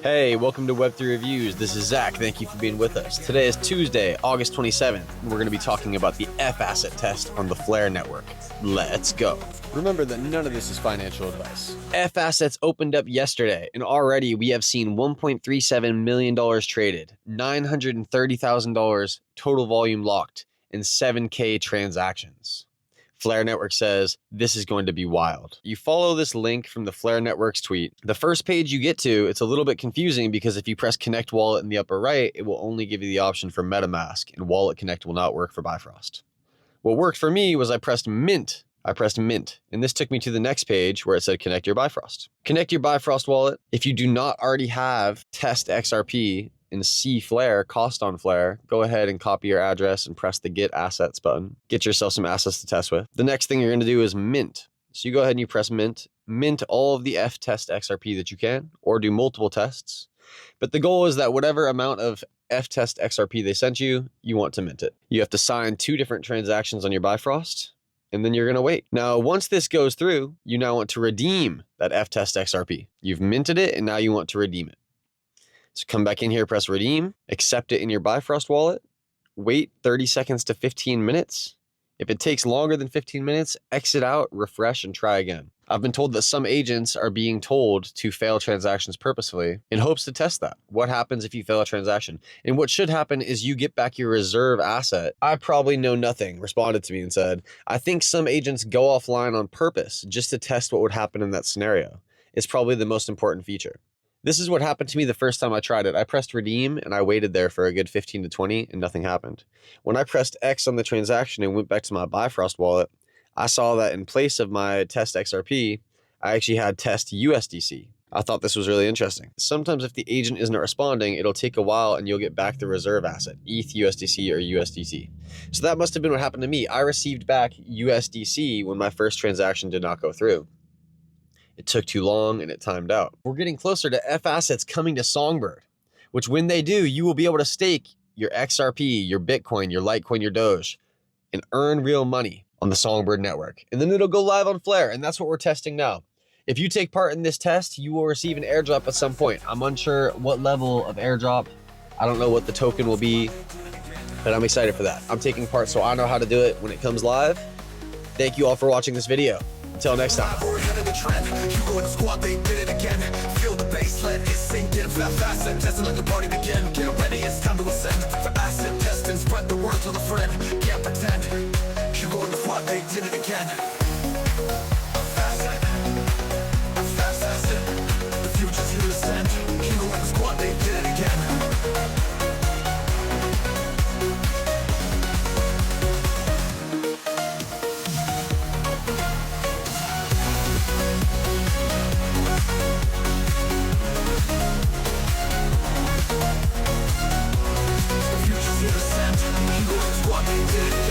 Hey, welcome to Web3 Reviews. This is Zach. Thank you for being with us. Today is Tuesday, August 27th, and we're going to be talking about the F-Asset test on the Flare network. Let's go. Remember that none of this is financial advice. F-Assets opened up yesterday, and already we have seen $1.37 million traded, $930,000 total volume locked, and 7K transactions. Flare Network says this is going to be wild. You follow this link from the Flare Network's tweet. The first page you get to, it's a little bit confusing because if you press Connect Wallet in the upper right, it will only give you the option for MetaMask, and Wallet Connect will not work for Bifrost. What worked for me was I pressed Mint, and this took me to the next page where it said connect your Bifrost. Connect your Bifrost wallet. If you do not already have Test XRP and see Flare, cost on Flare, go ahead and copy your address and press the Get Assets button. Get yourself some assets to test with. The next thing you're going to do is mint. So you go ahead and you press mint. Mint all of the F-Test XRP that you can, or do multiple tests. But the goal is that whatever amount of F-Test XRP they sent you, you want to mint it. You have to sign 2 different transactions on your Bifrost, and then you're going to wait. Now, once this goes through, you now want to redeem that F-Test XRP. You've minted it, and now you want to redeem it. So come back in here, press redeem, accept it in your Bifrost wallet, wait 30 seconds to 15 minutes. If it takes longer than 15 minutes, exit out, refresh, and try again. I've been told that some agents are being told to fail transactions purposefully in hopes to test that. What happens if you fail a transaction? And what should happen is you get back your reserve asset. I probably know nothing responded to me and said, I think some agents go offline on purpose just to test what would happen in that scenario. It's probably the most important feature. This is what happened to me the first time I tried it. I pressed redeem and I waited there for a good 15 to 20 and nothing happened. When I pressed X on the transaction and went back to my Bifrost wallet, I saw that in place of my Test XRP, I actually had Test USDC. I thought this was really interesting. Sometimes if the agent isn't responding, it'll take a while and you'll get back the reserve asset, ETH, USDC, or USDT. So that must have been what happened to me. I received back USDC when my first transaction did not go through. It took too long and it timed out. We're getting closer to F-Assets coming to Songbird, which when they do, you will be able to stake your XRP, your Bitcoin, your Litecoin, your Doge, and earn real money on the Songbird network. And then it'll go live on Flare, and that's what we're testing now. If you take part in this test, you will receive an airdrop at some point. I'm unsure what level of airdrop. I don't know what the token will be, but I'm excited for that. I'm taking part so I know how to do it when it comes live. Thank you all for watching this video. Until next time. Hugo and the squad, they did it again. Feel the baseline, it's sinking. Fast and testing like the party begin. Get ready, it's time to ascend. For acid testing, spread the word to the friend. Can't pretend. Hugo and the squad, they did it again. Fast acid. The future's here to ascend. Hugo and the squad, they did it again. What they did.